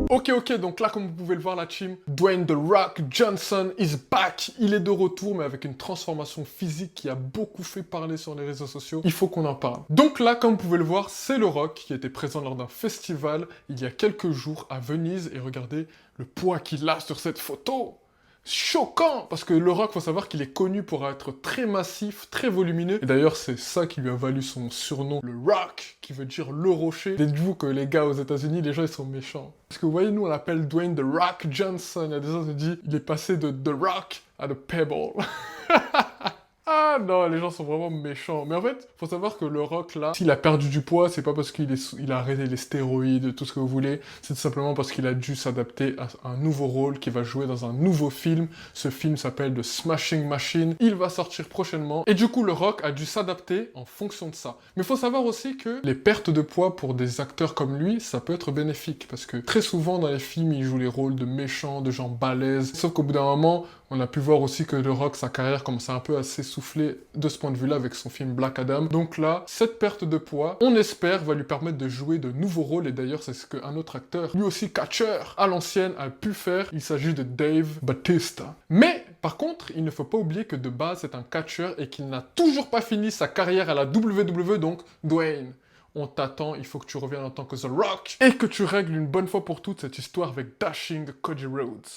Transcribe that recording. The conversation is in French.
Ok, donc là, comme vous pouvez le voir, la team, Dwayne The Rock Johnson is back. Il est de retour, mais avec une transformation physique qui a beaucoup fait parler sur les réseaux sociaux. Il faut qu'on en parle. Donc là, comme vous pouvez le voir, c'est le Rock qui était présent lors d'un festival il y a quelques jours à Venise. Et regardez le poids qu'il a sur cette photo. Choquant! Parce que le Rock, faut savoir qu'il est connu pour être très massif, très volumineux. Et d'ailleurs, c'est ça qui lui a valu son surnom, le Rock, qui veut dire le rocher. Dites-vous que les gars aux États-Unis, les gens, ils sont méchants. Parce que vous voyez, nous, on l'appelle Dwayne The Rock Johnson. Il y a des gens qui se disent, il est passé de The Rock à The Pebble. Ah non, les gens sont vraiment méchants. Mais en fait, faut savoir que le Rock, là, s'il a perdu du poids, c'est pas parce il a arrêté les stéroïdes, tout ce que vous voulez. C'est tout simplement parce qu'il a dû s'adapter à un nouveau rôle qu'il va jouer dans un nouveau film. Ce film s'appelle The Smashing Machine. Il va sortir prochainement. Et du coup, le Rock a dû s'adapter en fonction de ça. Mais faut savoir aussi que les pertes de poids pour des acteurs comme lui, ça peut être bénéfique. Parce que très souvent, dans les films, il joue les rôles de méchants, de gens balèzes. Sauf qu'au bout d'un moment, on a pu voir aussi que le Rock, sa carrière commençait un peu à s'essouffler de ce point de vue-là avec son film Black Adam. Donc là, cette perte de poids, on espère, va lui permettre de jouer de nouveaux rôles. Et d'ailleurs, c'est ce qu'un autre acteur, lui aussi catcheur, à l'ancienne, a pu faire. Il s'agit de Dave Bautista. Mais, par contre, il ne faut pas oublier que de base, c'est un catcheur et qu'il n'a toujours pas fini sa carrière à la WWE, donc Dwayne. On t'attend, il faut que tu reviennes en tant que The Rock et que tu règles une bonne fois pour toutes cette histoire avec Dashing de Cody Rhodes.